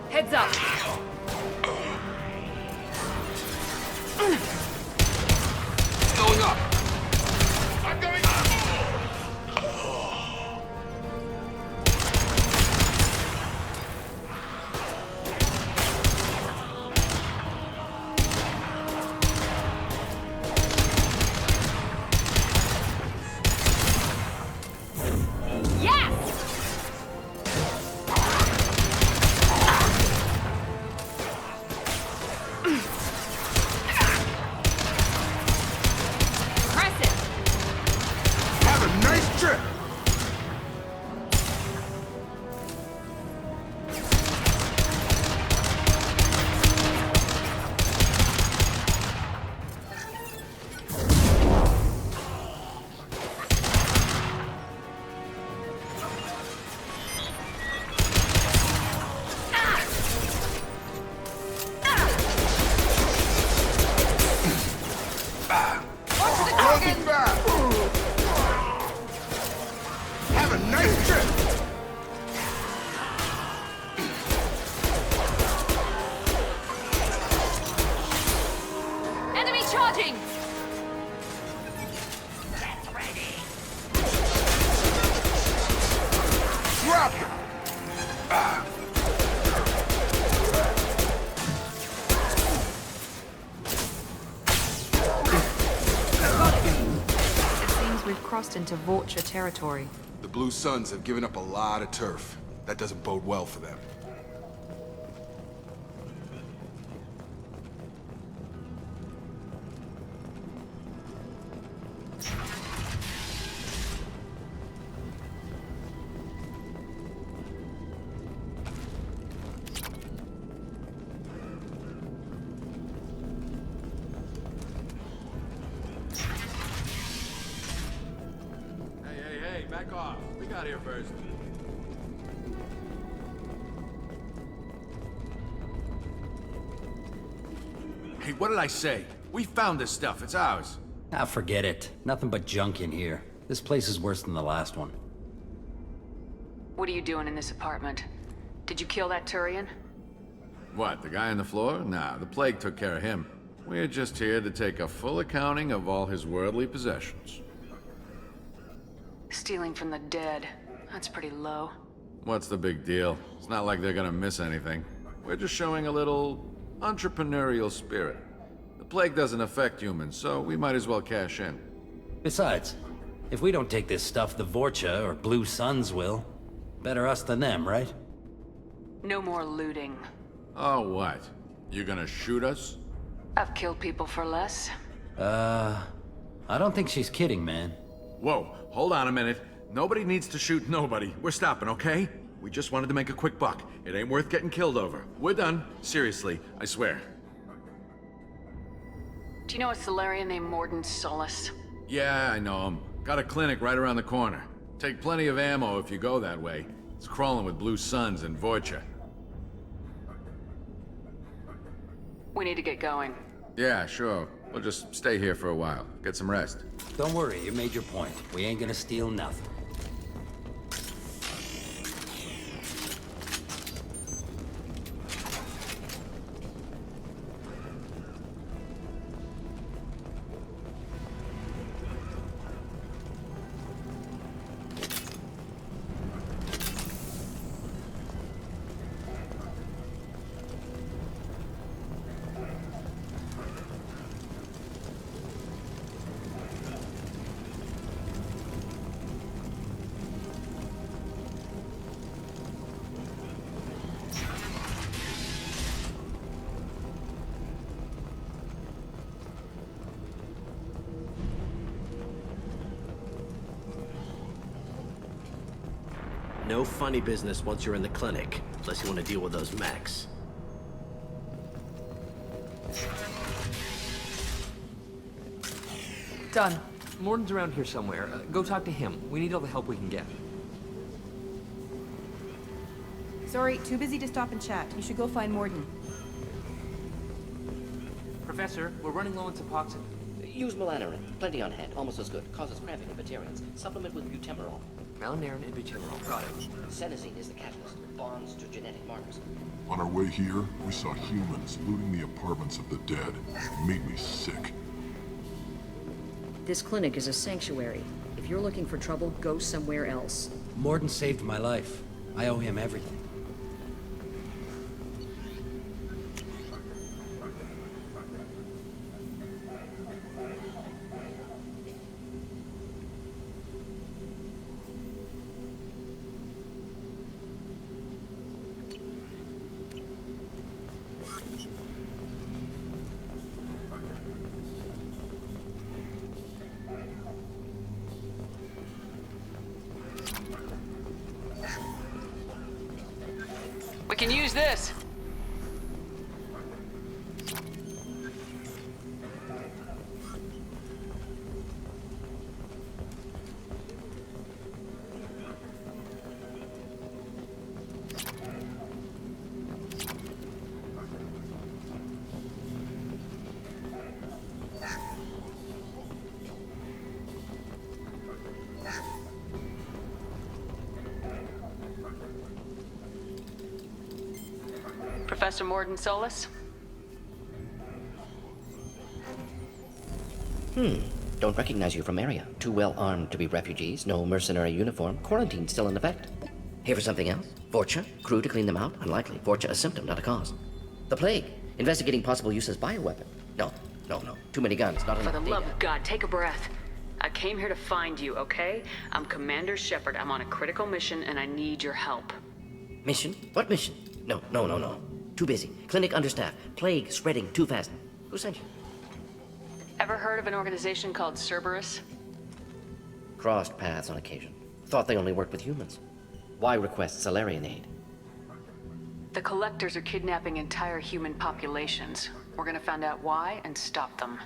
Heads up! Going up! I'm going up! Have a nice trip! Enemy charging! Get ready! Drop it! We've crossed into Vulture territory. The Blue Suns have given up a lot of turf. That doesn't bode well for them. Back off. We got here first. Hey, what did I say? We found this stuff. It's ours. Ah, forget it. Nothing but junk in here. This place is worse than the last one. What are you doing in this apartment? Did you kill that Turian? What, the guy on the floor? Nah, the plague took care of him. We're just here to take a full accounting of all his worldly possessions. Stealing from the dead. That's pretty low. What's the big deal? It's not like they're gonna miss anything. We're just showing a little entrepreneurial spirit. The plague doesn't affect humans, so we might as well cash in. Besides, if we don't take this stuff, the Vorcha or Blue Suns will. Better us than them, right? No more looting. Oh, what? You gonna shoot us? I've killed people for less. I don't think she's kidding, man. Whoa, hold on a minute. Nobody needs to shoot nobody. We're stopping, okay? We just wanted to make a quick buck. It ain't worth getting killed over. We're done. Seriously, I swear. Do you know a Solarian named Morden Solis? Yeah, I know him. Got a clinic right around the corner. Take plenty of ammo if you go that way. It's crawling with Blue Suns and Vorcha. We need to get going. Yeah, sure. We'll just stay here for a while. Get some rest. Don't worry, you made your point. We ain't gonna steal nothing. No funny business once you're in the clinic, unless you want to deal with those mechs. Done. Morden's around here somewhere. Go talk to him. We need all the help we can get. Sorry, too busy to stop and chat. You should go find Morden. Professor, we're running low on Suboxone. Use melanorin. Plenty on hand. Almost as good. Causes cramping in Batarians. Supplement with butemerol. Malinarin and butemerol. Got it. Senescine is the catalyst. Bonds to genetic markers. On our way here, we saw humans looting the apartments of the dead. It made me sick. This clinic is a sanctuary. If you're looking for trouble, go somewhere else. Morden saved my life. I owe him everything. We can use this. Professor Morden Solis? Don't recognize you from area. Too well armed to be refugees. No mercenary uniform. Quarantine still in effect. Here for something else? Vorcha? Crew to clean them out? Unlikely. Vorcha a symptom, not a cause. The plague. Investigating possible use as bioweapon. No. Too many guns, not For enough the data. love of God, take a breath. I came here to find you, okay? I'm Commander Shepard. I'm on a critical mission and I need your help. Mission? What mission? No. Too busy. Clinic understaffed. Plague spreading too fast. Who sent you? Ever heard of an organization called Cerberus? Crossed paths on occasion. Thought they only worked with humans. Why request Salarian aid? The Collectors are kidnapping entire human populations. We're gonna find out why and stop them.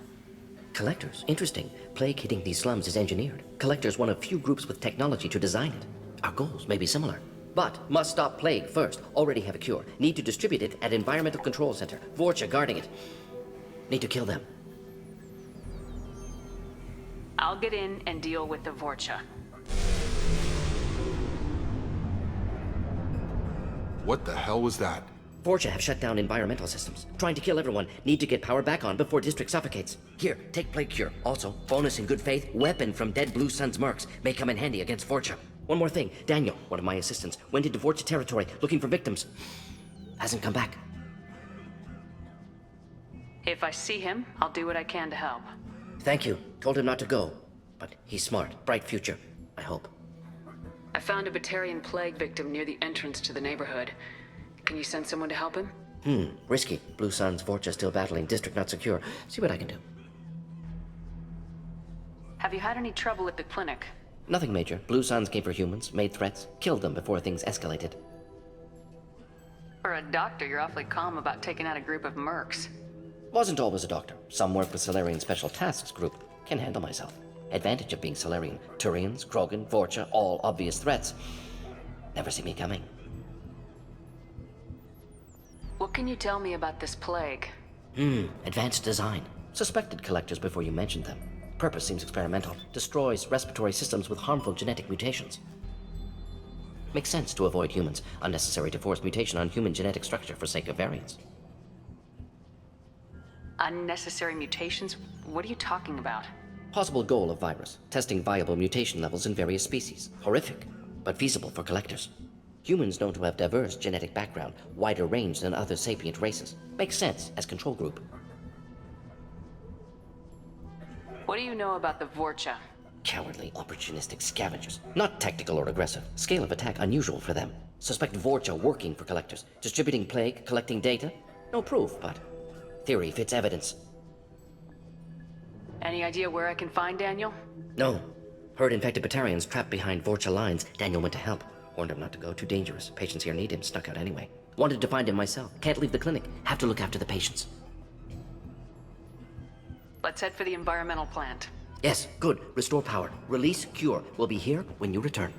Collectors? Interesting. Plague hitting these slums is engineered. Collectors one of few groups with technology to design it. Our goals may be similar. But must stop plague first. Already have a cure. Need to distribute it at Environmental Control Center. Vorcha guarding it. Need to kill them. I'll get in and deal with the Vorcha. What the hell was that? Vorcha have shut down environmental systems. Trying to kill everyone. Need to get power back on before district suffocates. Here, take plague cure. Also, bonus in good faith, weapon from dead Blue Sun's mercs. May come in handy against Vorcha. One more thing. Daniel, one of my assistants, went into Vorcha territory looking for victims. Hasn't come back. If I see him, I'll do what I can to help. Thank you. Told him not to go. But he's smart. Bright future. I hope. I found a Batarian plague victim near the entrance to the neighborhood. Can you send someone to help him? Risky. Blue Sun's Vorcha still battling. District not secure. See what I can do. Have you had any trouble at the clinic? Nothing major. Blue Suns came for humans, made threats, killed them before things escalated. For a doctor, you're awfully calm about taking out a group of mercs. Wasn't always a doctor. Some work with Salarian Special Tasks Group. Can handle myself. Advantage of being Salarian. Turians, Krogan, Vorcha, all obvious threats. Never see me coming. What can you tell me about this plague? Advanced design. Suspected collectors before you mentioned them. Purpose seems experimental. Destroys respiratory systems with harmful genetic mutations. Makes sense to avoid humans. Unnecessary to force mutation on human genetic structure for sake of variants. Unnecessary mutations? What are you talking about? Possible goal of virus. Testing viable mutation levels in various species. Horrific, but feasible for collectors. Humans known to have diverse genetic background, wider range than other sapient races. Makes sense as control group. What do you know about the Vorcha? Cowardly, opportunistic scavengers. Not tactical or aggressive. Scale of attack unusual for them. Suspect Vorcha working for collectors. Distributing plague, collecting data. No proof, but theory fits evidence. Any idea where I can find Daniel? No. Heard infected Batarians trapped behind Vorcha lines. Daniel went to help. Warned him not to go. Too dangerous. Patients here need him. Snuck out anyway. Wanted to find him myself. Can't leave the clinic. Have to look after the patients. Let's head for the environmental plant. Yes, good. Restore power. Release cure. We'll be here when you return.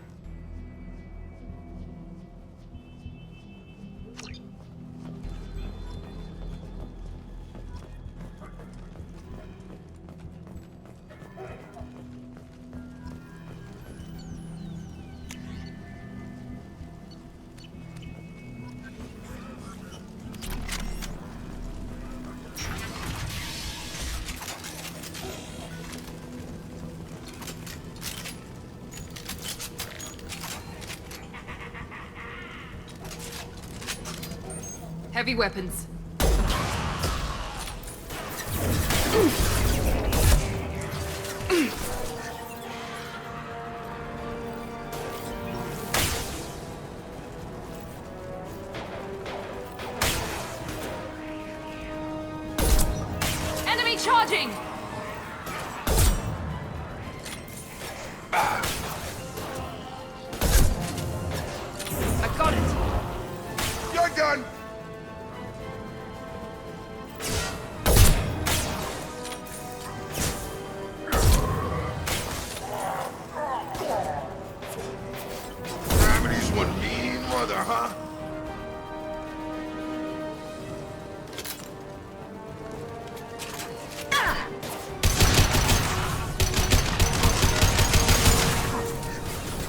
Heavy weapons. Enemy charging! I got it! You're done! Gravity's one mean mother, huh?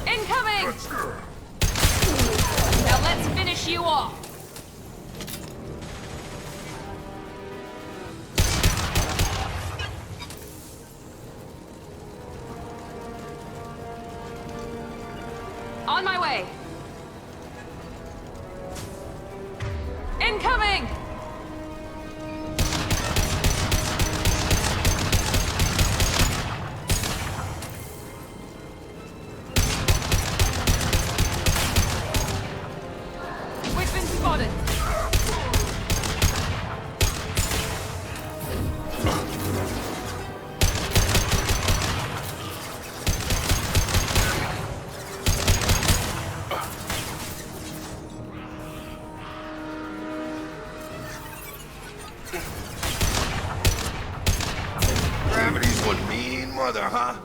Incoming! Now let's finish you off. On my way. Incoming! We've been spotted. Gravity's one mean mother, huh?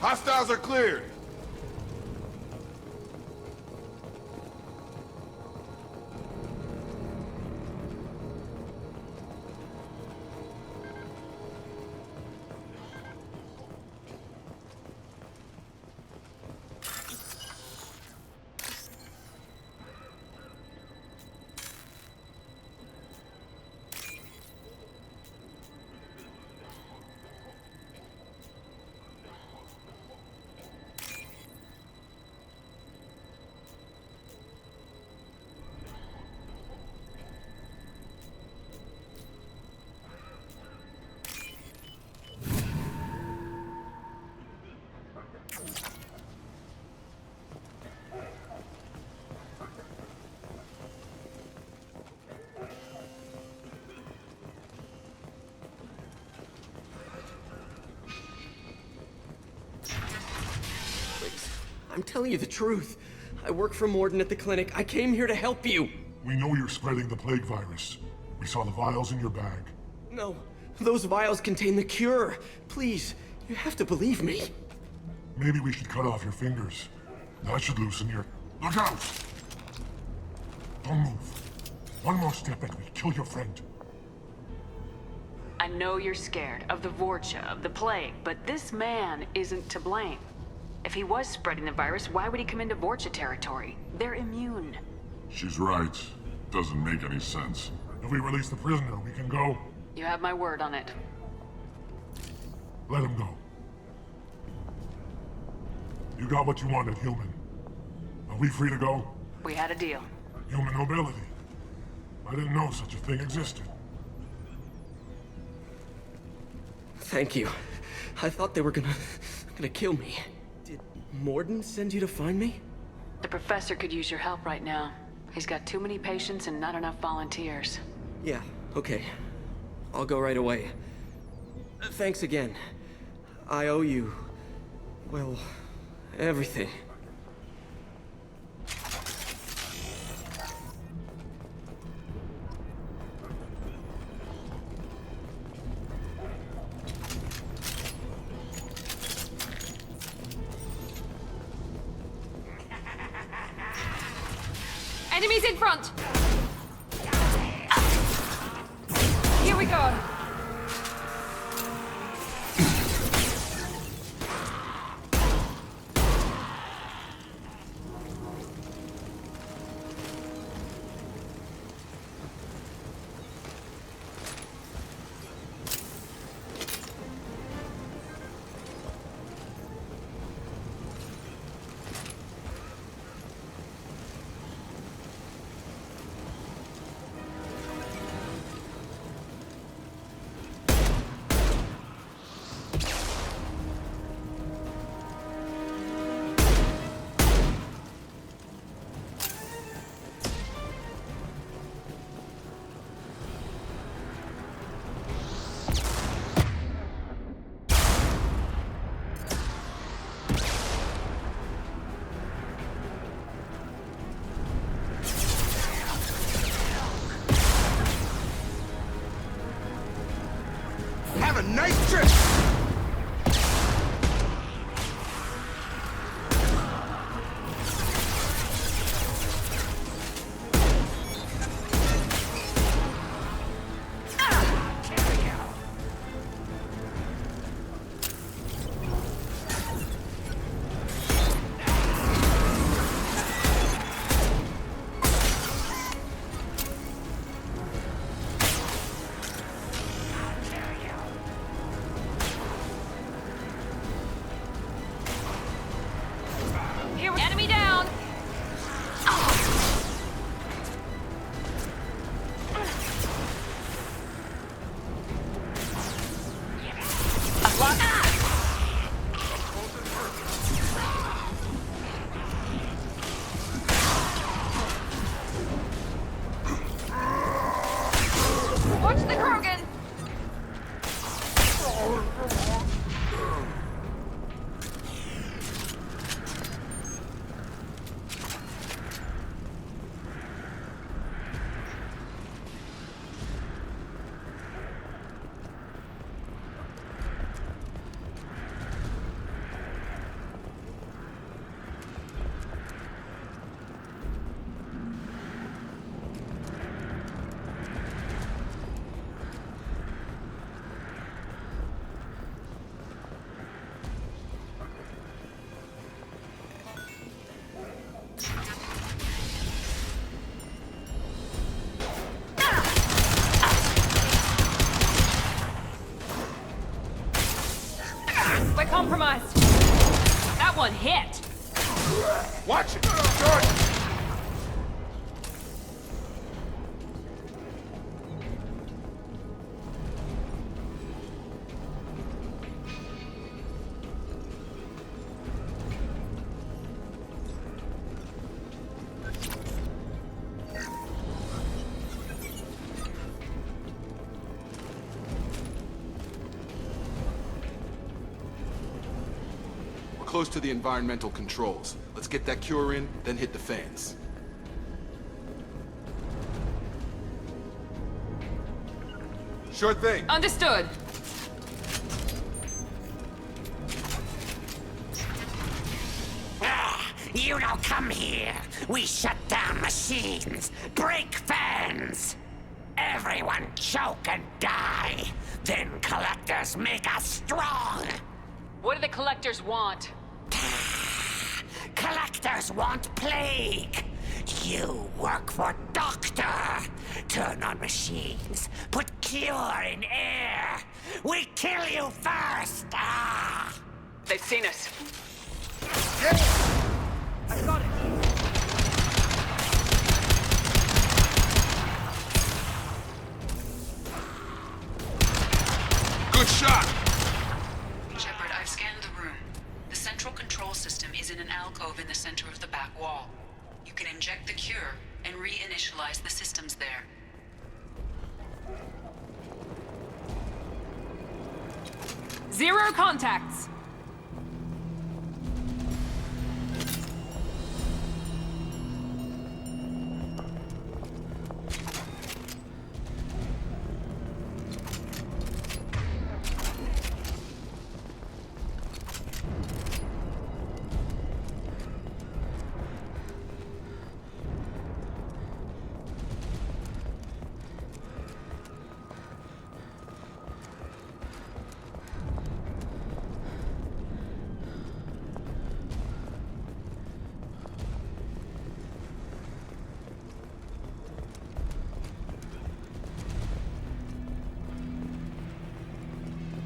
Hostiles are cleared. I'm telling you the truth. I work for Morden at the clinic. I came here to help you. We know you're spreading the plague virus. We saw the vials in your bag. No, those vials contain the cure. Please, you have to believe me. Maybe we should cut off your fingers. That should loosen your... Look out! Don't move. One more step and we kill your friend. I know you're scared of the Vorcha, of the plague, but this man isn't to blame. If he was spreading the virus, why would he come into Vorcha territory? They're immune. She's right. Doesn't make any sense. If we release the prisoner, we can go. You have my word on it. Let him go. You got what you wanted, human. Are we free to go? We had a deal. Human mobility. I didn't know such a thing existed. Thank you. I thought they were gonna kill me. Did Morden send you to find me? The professor could use your help right now. He's got too many patients and not enough volunteers. Yeah, okay. I'll go right away. Thanks again. I owe you... well, everything. Enemies in front! Here we go! Have a nice trip! Enemy down! Watch the Krogan! We're compromised. That one hit. Watch it! Good! Close to the environmental controls. Let's get that cure in, then hit the fans. Sure thing. Understood. You don't come here. We shut down machines, break fans. Everyone choke and die. Then collectors make us strong. What do the collectors want? Collectors want plague. You work for Doctor. Turn on machines. Put cure in air. We kill you first. They've seen us. I got it. Good shot! Shepard, I've scanned the room. The central control system is in an alcove in the center of the back wall. You can inject the cure and reinitialize the systems there. Zero contacts.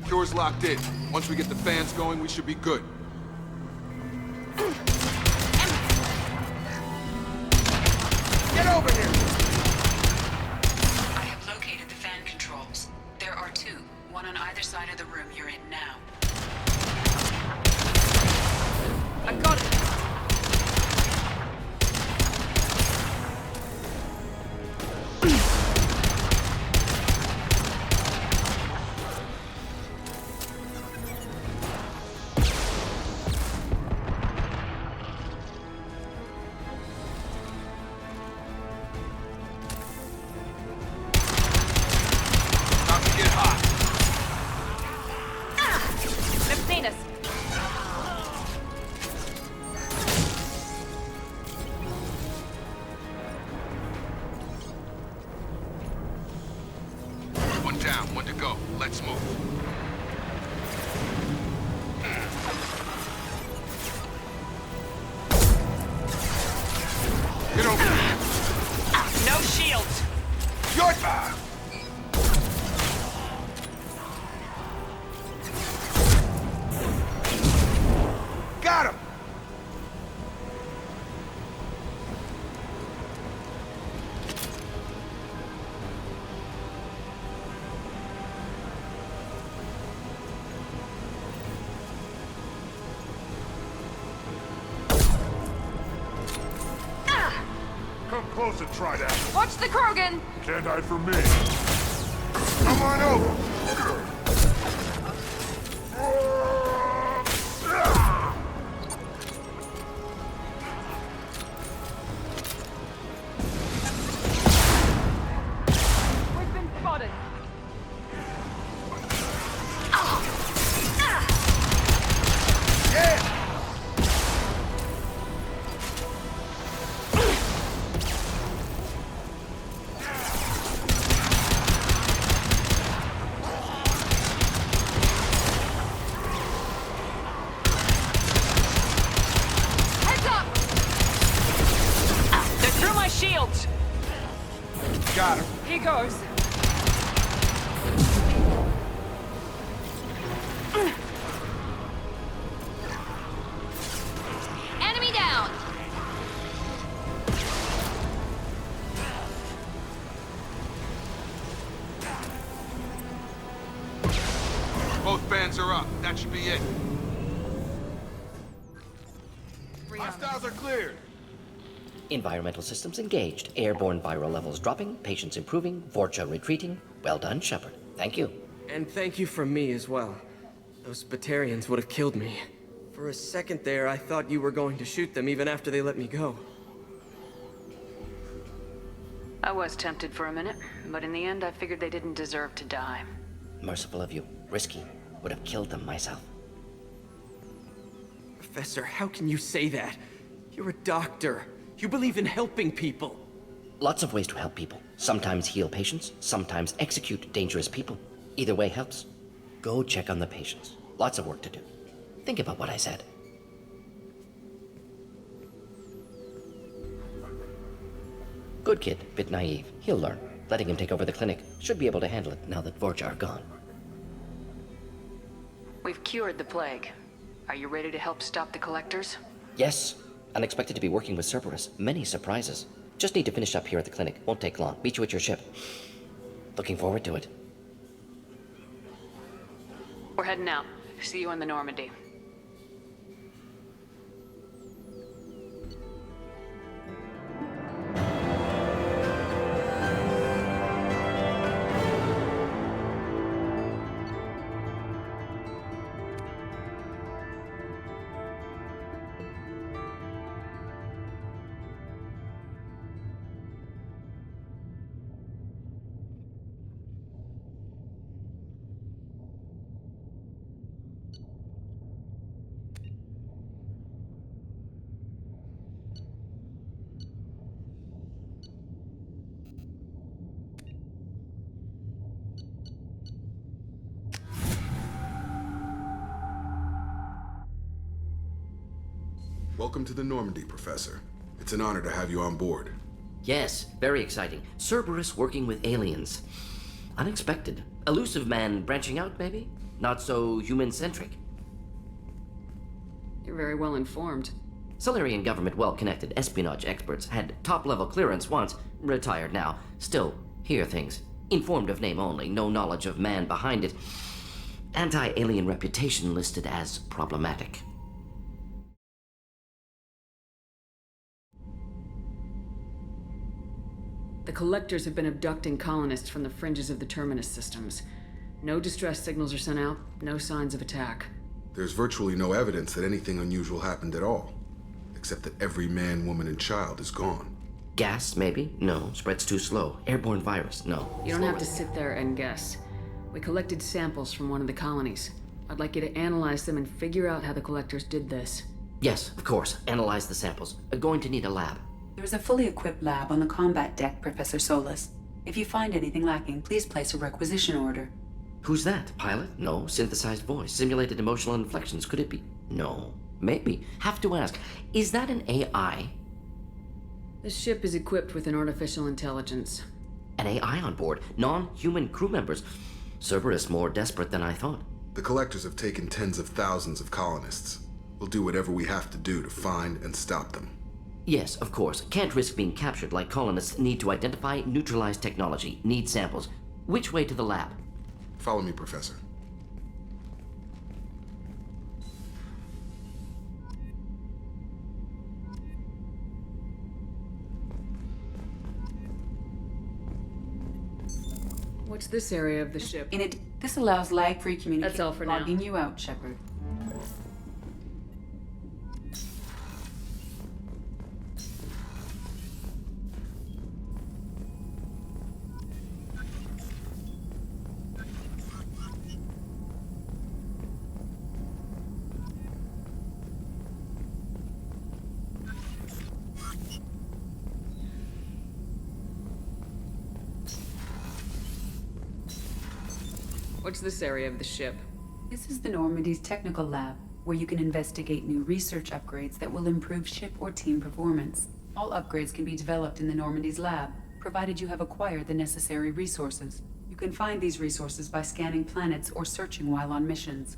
Cure's locked in. Once we get the fans going, we should be good. Get over here! I have located the fan controls. There are two, one on either side of the room you're in now. I got it. About to get hot. They've seen us. One down, one to go. Let's move. Get over here. No shields. Your Got him! Come close and try that. Watch the Krogan. Can't hide from me. Come on over. We've been spotted. Yeah! Heads up. They're through my shields. Got him. Here goes. Enemy down. Both fans are up. That should be it. Hostiles are cleared. Environmental systems engaged. Airborne viral levels dropping. Patients improving. Vorcha retreating. Well done, Shepard. Thank you. And thank you from me as well. Those Batarians would have killed me. For a second there, I thought you were going to shoot them even after they let me go. I was tempted for a minute, but in the end I figured they didn't deserve to die. Merciful of you. Risky. Would have killed them myself. Professor, how can you say that? You're a doctor. You believe in helping people. Lots of ways to help people. Sometimes heal patients, sometimes execute dangerous people. Either way helps. Go check on the patients. Lots of work to do. Think about what I said. Good kid, bit naive. He'll learn. Letting him take over the clinic. Should be able to handle it now that Vorcha are gone. We've cured the plague. Are you ready to help stop the collectors? Yes. Unexpected to be working with Cerberus. Many surprises. Just need to finish up here at the clinic. Won't take long. Meet you at your ship. Looking forward to it. We're heading out. See you on the Normandy. Welcome to the Normandy, Professor. It's an honor to have you on board. Yes, very exciting. Cerberus working with aliens. Unexpected. Elusive man branching out, maybe? Not so human-centric. You're very well informed. Solarian government well-connected espionage experts had top-level clearance once, retired now. Still, hear things. Informed of name only, no knowledge of man behind it. Anti-alien reputation listed as problematic. The Collectors have been abducting colonists from the fringes of the Terminus systems. No distress signals are sent out, no signs of attack. There's virtually no evidence that anything unusual happened at all, except that every man, woman, and child is gone. Gas, maybe? No. Spreads too slow. Airborne virus? No. You don't have to sit there and guess. We collected samples from one of the colonies. I'd like you to analyze them and figure out how the Collectors did this. Yes, of course. Analyze the samples. Going to need a lab. There is a fully equipped lab on the combat deck, Professor Solis. If you find anything lacking, please place a requisition order. Who's that? Pilot? No. Synthesized voice. Simulated emotional inflections. Could it be? No. Maybe. Have to ask. Is that an AI? The ship is equipped with an artificial intelligence. An AI on board? Non-human crew members? Cerberus more desperate than I thought. The Collectors have taken tens of thousands of colonists. We'll do whatever we have to do to find and stop them. Yes, of course. Can't risk being captured like colonists need to identify, neutralize technology, need samples. Which way to the lab? Follow me, Professor. What's this area of the ship? This allows lag-free communication. That's all for now. Logging you out, Shepard. What's this area of the ship? This is the Normandy's technical lab, where you can investigate new research upgrades that will improve ship or team performance. All upgrades can be developed in the Normandy's lab, provided you have acquired the necessary resources. You can find these resources by scanning planets or searching while on missions.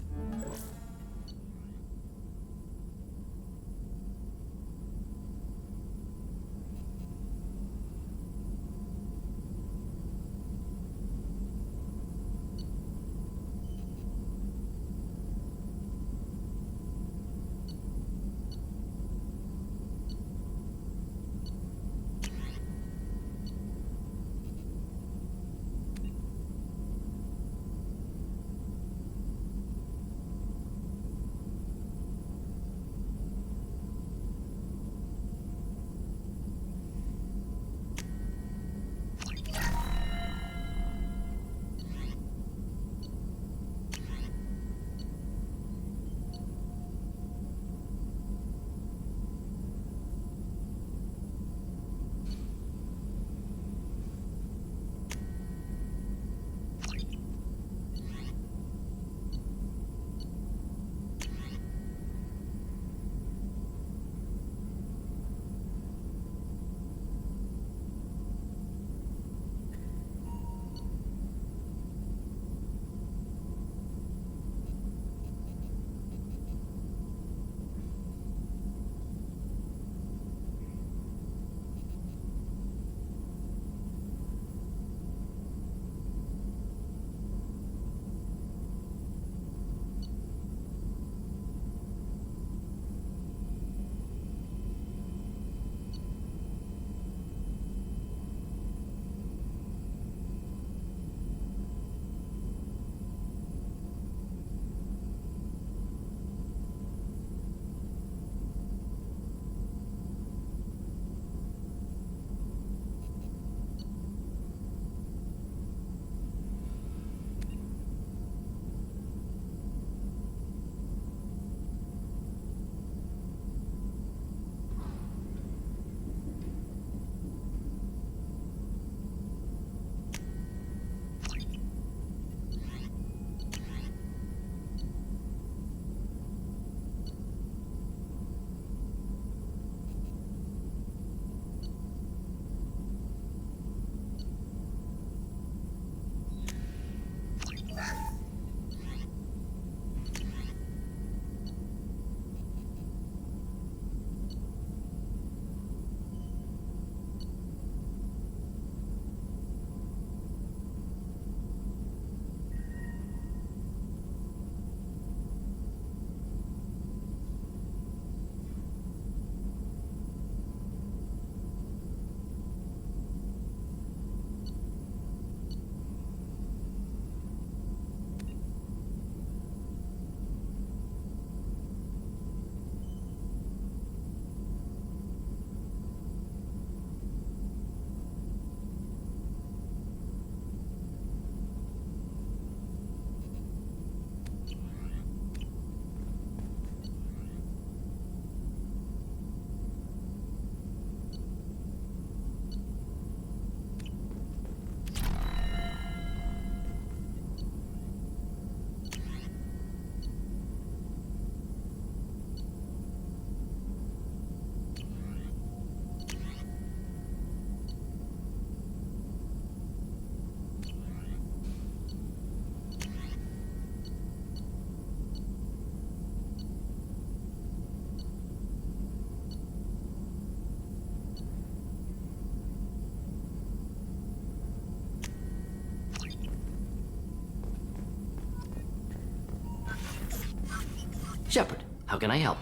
How can I help?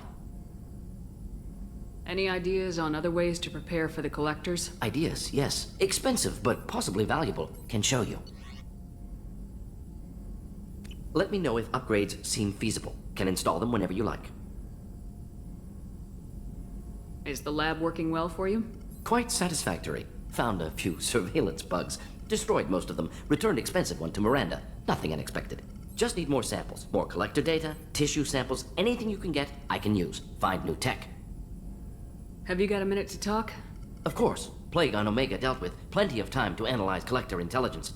Any ideas on other ways to prepare for the collectors? Ideas, yes. Expensive, but possibly valuable. Can show you. Let me know if upgrades seem feasible. Can install them whenever you like. Is the lab working well for you? Quite satisfactory. Found a few surveillance bugs. Destroyed most of them. Returned expensive one to Miranda. Nothing unexpected. Just need more samples. More collector data, tissue samples, anything you can get, I can use. Find new tech. Have you got a minute to talk? Of course. Plague on Omega dealt with. Plenty of time to analyze collector intelligence.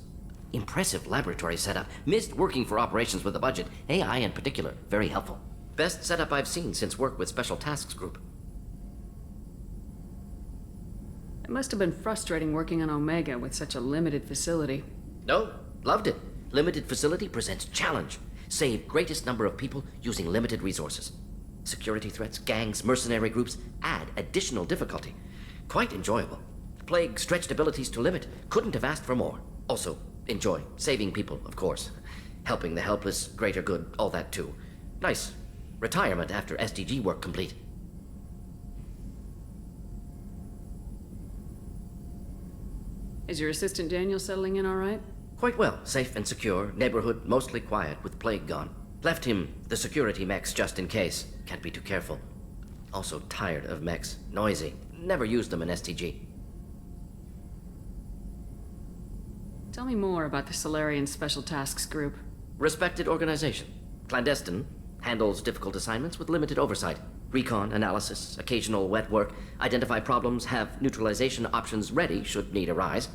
Impressive laboratory setup. Missed working for operations with a budget. AI in particular. Very helpful. Best setup I've seen since work with Special Tasks Group. It must have been frustrating working on Omega with such a limited facility. No, loved it. Limited facility presents challenge. Save greatest number of people using limited resources. Security threats, gangs, mercenary groups add additional difficulty. Quite enjoyable. Plague stretched abilities to limit. Couldn't have asked for more. Also, enjoy. Saving people, of course. Helping the helpless, greater good, all that too. Nice. Retirement after SDG work complete. Is your assistant Daniel settling in all right? Quite well. Safe and secure. Neighborhood mostly quiet with Plague gone. Left him the security mechs just in case. Can't be too careful. Also tired of mechs. Noisy. Never used them in STG. Tell me more about the Solarian Special Tasks Group. Respected organization. Clandestine. Handles difficult assignments with limited oversight. Recon, analysis, occasional wet work. Identify problems, have neutralization options ready should need arise.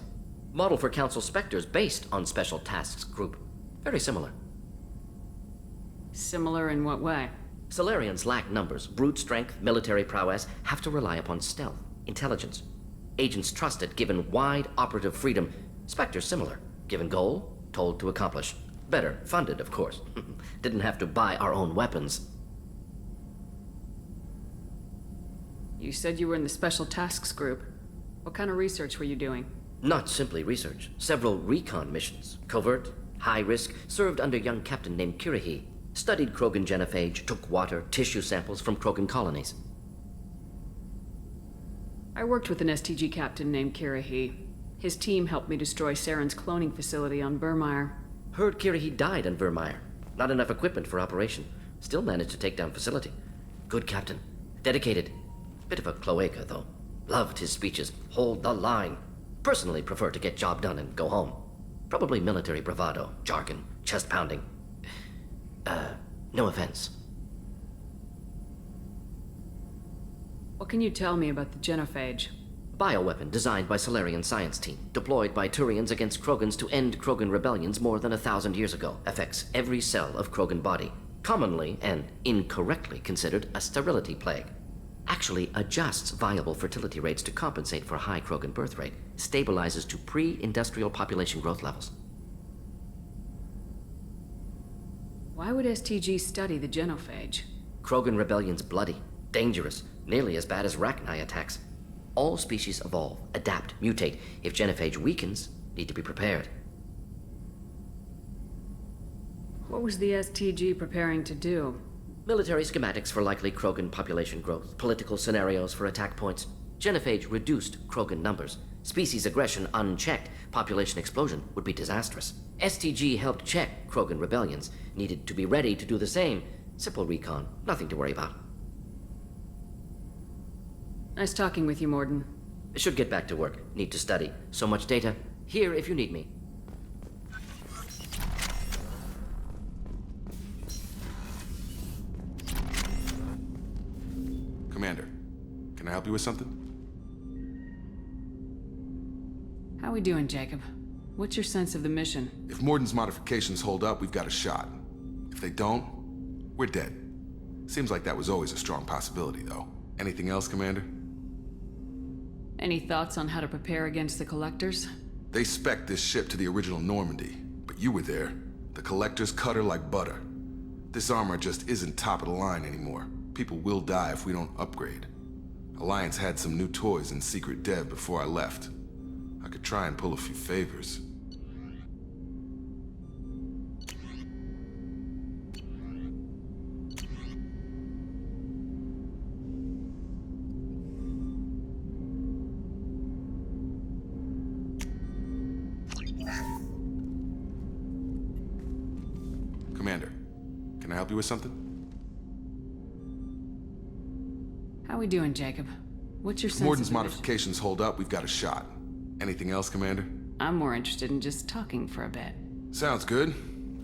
Model for Council Spectres based on Special Tasks Group. Very similar. Similar in what way? Solarians lack numbers, brute strength, military prowess, have to rely upon stealth, intelligence. Agents trusted, given wide operative freedom. Spectres similar, given goal, told to accomplish. Better, funded, of course. Didn't have to buy our own weapons. You said you were in the Special Tasks Group. What kind of research were you doing? Not simply research. Several recon missions. Covert, high risk, served under a young captain named Kirahi. Studied Krogan genophage, took water, tissue samples from Krogan colonies. I worked with an STG captain named Kirahi. His team helped me destroy Saren's cloning facility on Vermeer. Heard Kirahi died on Vermeer. Not enough equipment for operation. Still managed to take down facility. Good captain. Dedicated. Bit of a cloaca, though. Loved his speeches. Hold the line. Personally prefer to get job done and go home. Probably military bravado, jargon, chest pounding. No offense. What can you tell me about the genophage? Bioweapon designed by Solarian science team, deployed by Turians against Krogans to end Krogan rebellions more than 1,000 years ago. Affects every cell of Krogan body. Commonly and incorrectly considered a sterility plague. Actually adjusts viable fertility rates to compensate for high Krogan birth rate. Stabilizes to pre-industrial population growth levels. Why would STG study the genophage? Krogan rebellion's bloody, dangerous, nearly as bad as Rachni attacks. All species evolve, adapt, mutate. If genophage weakens, need to be prepared. What was the STG preparing to do? Military schematics for likely Krogan population growth, political scenarios for attack points. Genophage reduced Krogan numbers. Species aggression unchecked, population explosion would be disastrous. STG helped check Krogan rebellions, needed to be ready to do the same. Simple recon, nothing to worry about. Nice talking with you, Morden. Should get back to work, need to study. So much data. Here if you need me. Commander, can I help you with something? How we doing, Jacob? What's your sense of the mission? If Morden's modifications hold up, we've got a shot. If they don't, we're dead. Seems like that was always a strong possibility, though. Anything else, Commander? Any thoughts on how to prepare against the Collectors? They spec'd this ship to the original Normandy, but you were there. The Collectors cut her like butter. This armor just isn't top of the line anymore. People will die if we don't upgrade. Alliance had some new toys in secret dev before I left. I could try and pull a few favors. I help you with something? How we doing, Jacob? What's your If sense Morden's of the mission? modifications hold up, we've got a shot. Anything else, Commander? I'm more interested in just talking for a bit. Sounds good.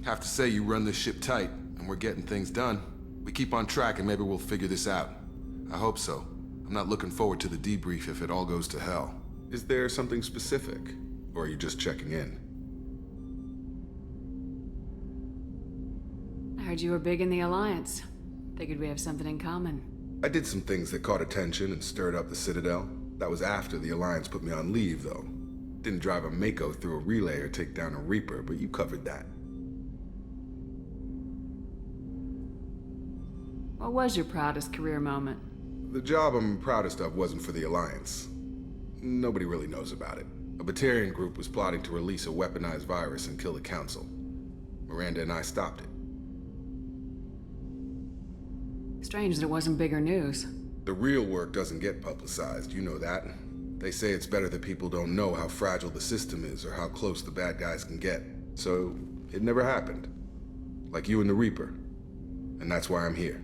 Have to say you run this ship tight, and we're getting things done. We keep on track and maybe we'll figure this out. I hope so. I'm not looking forward to the debrief if it all goes to hell. Is there something specific? Or are you just checking in? I heard you were big in the Alliance. Figured we have something in common. I did some things that caught attention and stirred up the Citadel. That was after the Alliance put me on leave, though. Didn't drive a Mako through a relay or take down a Reaper, but you covered that. What was your proudest career moment? The job I'm proudest of wasn't for the Alliance. Nobody really knows about it. A Batarian group was plotting to release a weaponized virus and kill the Council. Miranda and I stopped it. Strange that it wasn't bigger news. The real work doesn't get publicized, you know that. They say it's better that people don't know how fragile the system is or how close the bad guys can get. So, it never happened. Like you and the Reaper. And that's why I'm here.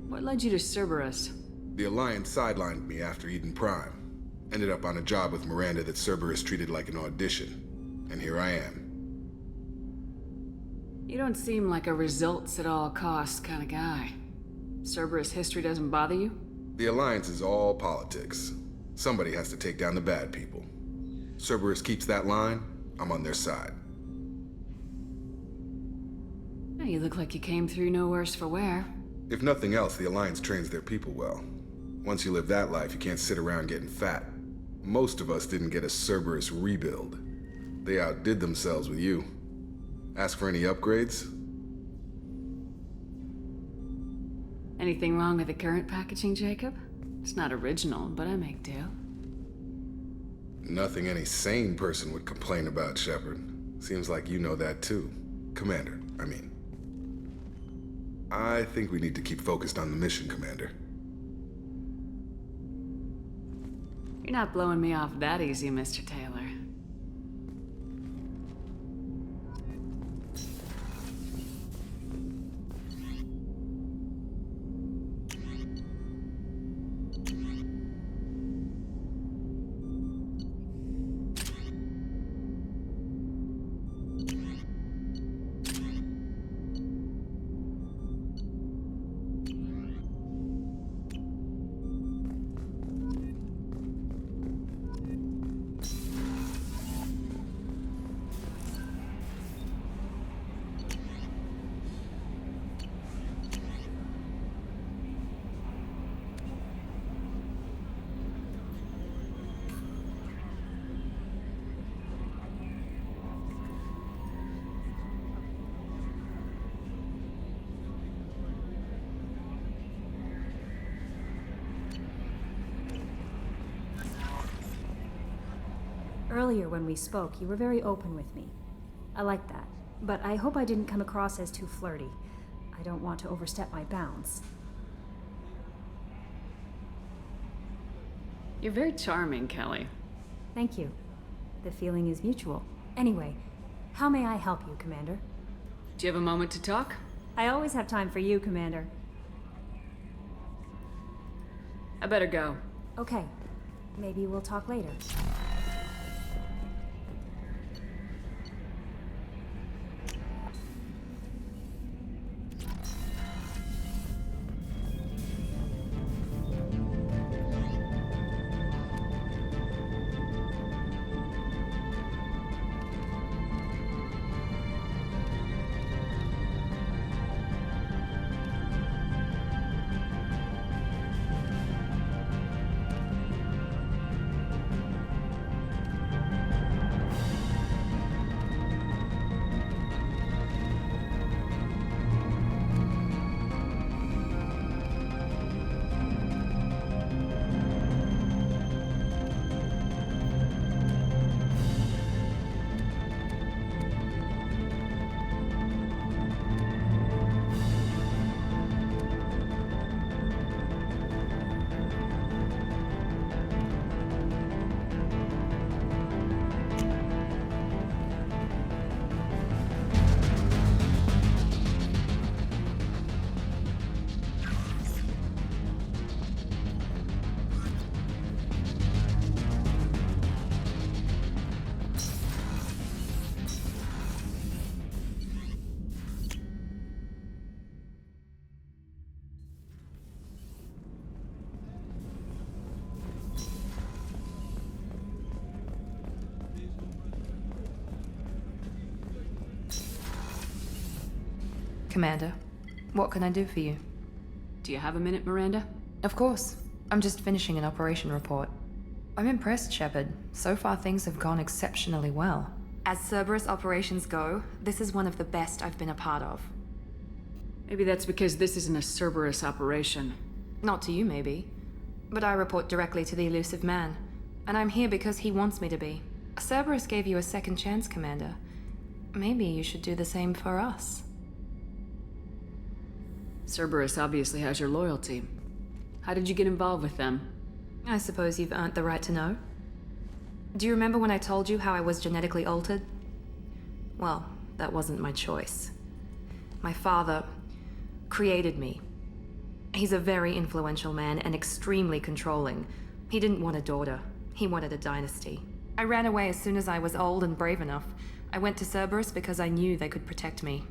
What led you to Cerberus? The Alliance sidelined me after Eden Prime. Ended up on a job with Miranda that Cerberus treated like an audition. And here I am. You don't seem like a results at all costs kind of guy. Cerberus history doesn't bother you? The Alliance is all politics. Somebody has to take down the bad people. Cerberus keeps that line, I'm on their side. Well, you look like you came through no worse for wear. If nothing else, the Alliance trains their people well. Once you live that life, you can't sit around getting fat. Most of us didn't get a Cerberus rebuild. They outdid themselves with you. Ask for any upgrades? Anything wrong with the current packaging, Jacob? It's not original, but I make do. Nothing any sane person would complain about, Shepard. Seems like you know that too. Commander, I mean. I think we need to keep focused on the mission, Commander. You're not blowing me off that easy, Mr. Taylor. Earlier when we spoke, you were very open with me. I like that. But I hope I didn't come across as too flirty. I don't want to overstep my bounds. You're very charming, Kelly. Thank you. The feeling is mutual. Anyway, how may I help you, Commander? Do you have a moment to talk? I always have time for you, Commander. I better go. Okay. Maybe we'll talk later. Commander. What can I do for you? Do you have a minute, Miranda? Of course. I'm just finishing an operation report. I'm impressed, Shepard. So far, things have gone exceptionally well. As Cerberus operations go, this is one of the best I've been a part of. Maybe that's because this isn't a Cerberus operation. Not to you, maybe. But I report directly to the elusive man. And I'm here because he wants me to be. Cerberus gave you a second chance, Commander. Maybe you should do the same for us. Cerberus obviously has your loyalty. How did you get involved with them? I suppose you've earned the right to know. Do you remember when I told you how I was genetically altered? Well, that wasn't my choice. My father created me. He's a very influential man and extremely controlling. He didn't want a daughter. He wanted a dynasty. I ran away as soon as I was old and brave enough. I went to Cerberus because I knew they could protect me.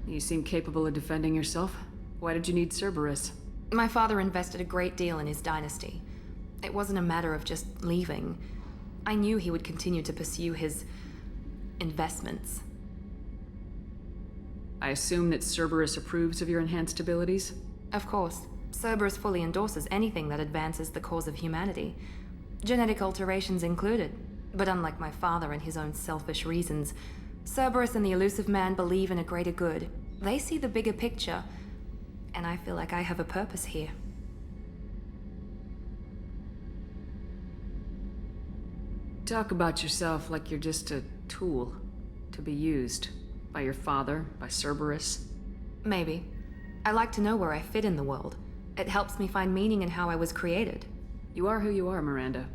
You seem capable of defending yourself. Why did you need Cerberus? My father invested a great deal in his dynasty. It wasn't a matter of just leaving. I knew he would continue to pursue his investments. I assume that Cerberus approves of your enhanced abilities? Of course. Cerberus fully endorses anything that advances the cause of humanity. Genetic alterations included. But unlike my father and his own selfish reasons, Cerberus and the elusive man believe in a greater good. They see the bigger picture, and I feel like I have a purpose here. Talk about yourself like you're just a tool to be used by your father, by Cerberus. Maybe. I like to know where I fit in the world. It helps me find meaning in how I was created. You are who you are, Miranda.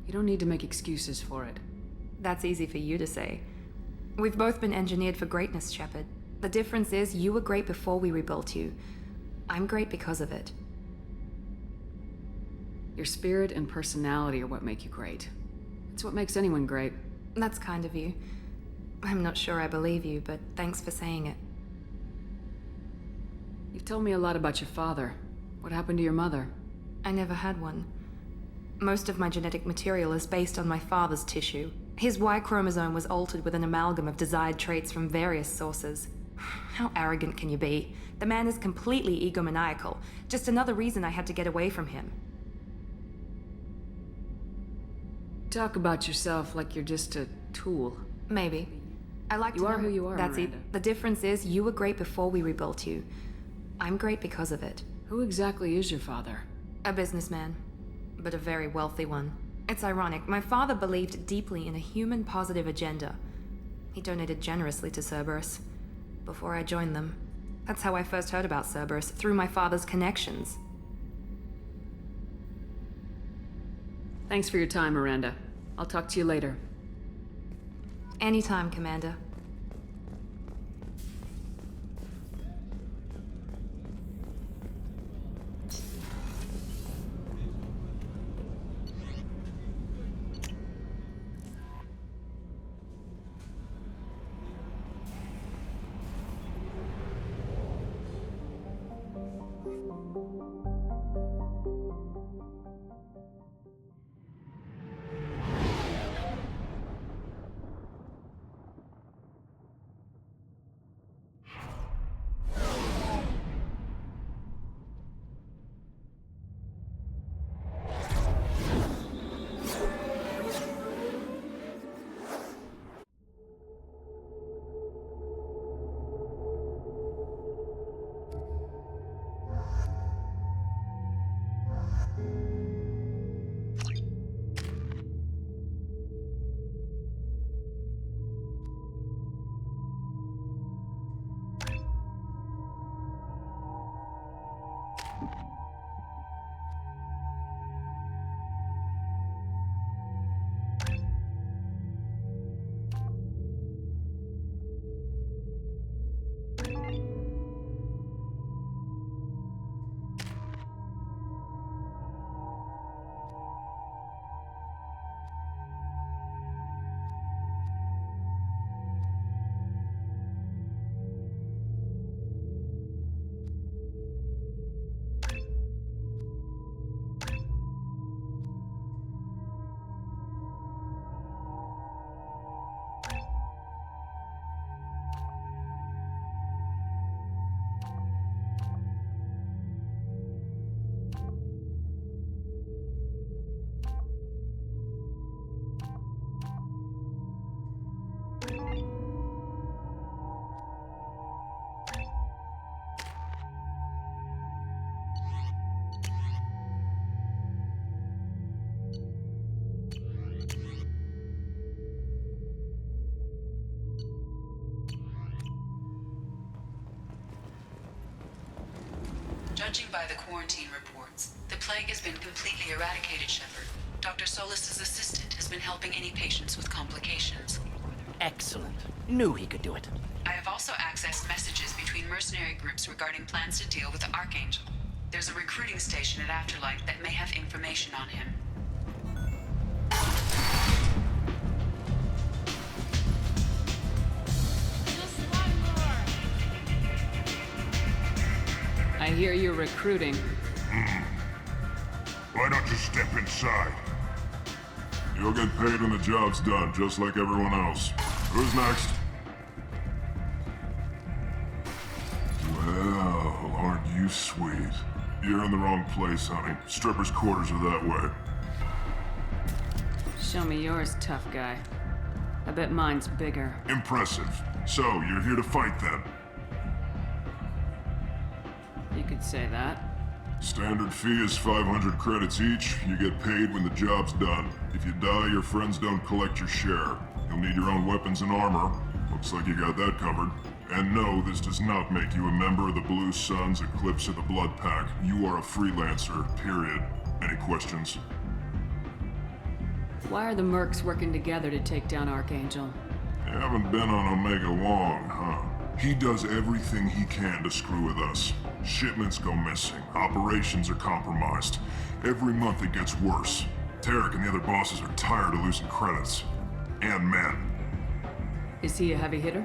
You don't need to make excuses for it. That's easy for you to say. We've both been engineered for greatness, Shepard. The difference is you were great before we rebuilt you. I'm great because of it. Your spirit and personality are what make you great. It's what makes anyone great. That's kind of you. I'm not sure I believe you, but thanks for saying it. You've told me a lot about your father. What happened to your mother? I never had one. Most of my genetic material is based on my father's tissue. His Y chromosome was altered with an amalgam of desired traits from various sources. How arrogant can you be? The man is completely egomaniacal. Just another reason I had to get away from him. Talk about yourself like you're just a tool. Maybe. I like to know. You are who you are, That's Miranda. it. The difference is you were great before we rebuilt you. I'm great because of it. Who exactly is your father? A businessman, but a very wealthy one. It's ironic. My father believed deeply in a human-positive agenda. He donated generously to Cerberus before I joined them. That's how I first heard about Cerberus, through my father's connections. Thanks for your time, Miranda. I'll talk to you later. Anytime, Commander. Judging by the quarantine reports, the plague has been completely eradicated, Shepard. Dr. Solis's assistant has been helping any patients with complications. Excellent. Knew he could do it. I have also accessed messages between mercenary groups regarding plans to deal with the Archangel. There's a recruiting station at Afterlight that may have information on him. I hear you're recruiting. Why don't you step inside? You'll get paid when the job's done, just like everyone else. Who's next? Well, aren't you sweet? You're in the wrong place, honey. Strippers' quarters are that way. Show me yours, tough guy. I bet mine's bigger. Impressive. So, you're here to fight then? You could say that. Standard fee is 500 credits each. You get paid when the job's done. If you die, your friends don't collect your share. You'll need your own weapons and armor. Looks like you got that covered. And no, this does not make you a member of the Blue Suns, Eclipse, or the Blood Pack. You are a freelancer, period. Any questions? Why are the mercs working together to take down Archangel? You haven't been on Omega long, huh? He does everything he can to screw with us. Shipments go missing. Operations are compromised. Every month it gets worse. Tarek and the other bosses are tired of losing credits. And men. Is he a heavy hitter?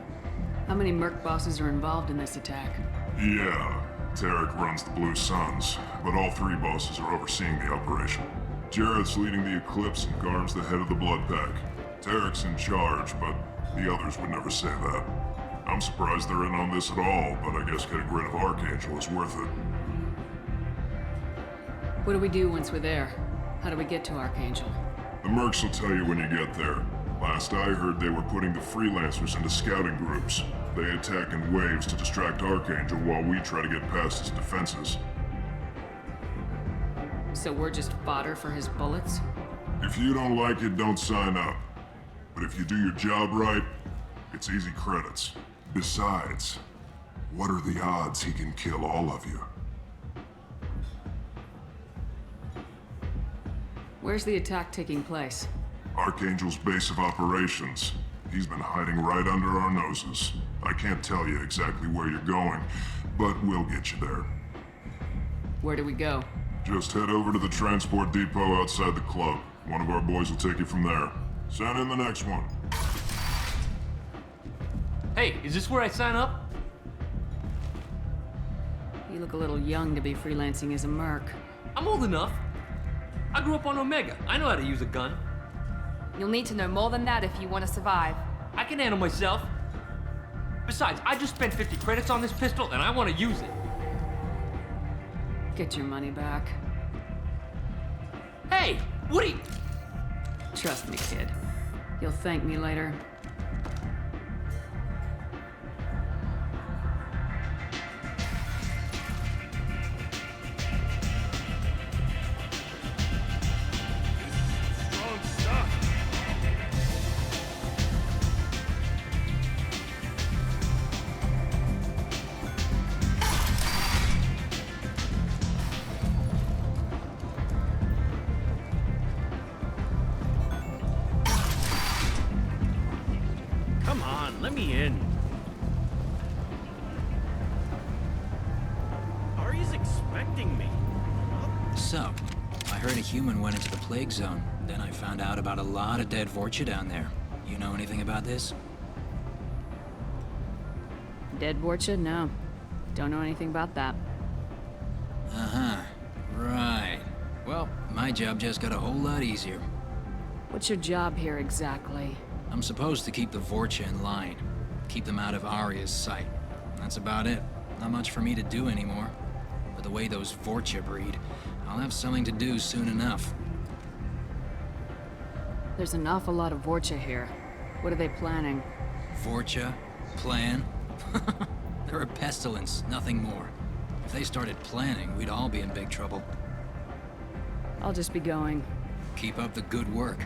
How many merc bosses are involved in this attack? Yeah, Tarek runs the Blue Suns, but all three bosses are overseeing the operation. Jarrett's leading the Eclipse and Garm's the head of the Blood Pack. Tarek's in charge, but the others would never say that. I'm surprised they're in on this at all, but I guess getting rid of Archangel is worth it. What do we do once we're there? How do we get to Archangel? The mercs will tell you when you get there. Last I heard, they were putting the freelancers into scouting groups. They attack in waves to distract Archangel while we try to get past his defenses. So we're just fodder for his bullets? If you don't like it, don't sign up. But if you do your job right, it's easy credits. Besides, what are the odds he can kill all of you? Where's the attack taking place? Archangel's base of operations. He's been hiding right under our noses. I can't tell you exactly where you're going, but we'll get you there. Where do we go? Just head over to the transport depot outside the club. One of our boys will take you from there. Send in the next one. Hey, is this where I sign up? You look a little young to be freelancing as a merc. I'm old enough. I grew up on Omega. I know how to use a gun. You'll need to know more than that if you want to survive. I can handle myself. Besides, I just spent 50 credits on this pistol and I want to use it. Get your money back. Hey, what are you... Trust me, kid. You'll thank me later. Let me in. Ari's expecting me. So, I heard a human went into the plague zone. Then I found out about a lot of dead Vorcha down there. You know anything about this? Dead Vorcha? No. Don't know anything about that. Uh-huh. Right. Well, my job just got a whole lot easier. What's your job here exactly? I'm supposed to keep the Vorcha in line. Keep them out of Arya's sight. That's about it. Not much for me to do anymore. But the way those Vorcha breed, I'll have something to do soon enough. There's an awful lot of Vorcha here. What are they planning? Vorcha? Plan? They're a pestilence, nothing more. If they started planning, we'd all be in big trouble. I'll just be going. Keep up the good work.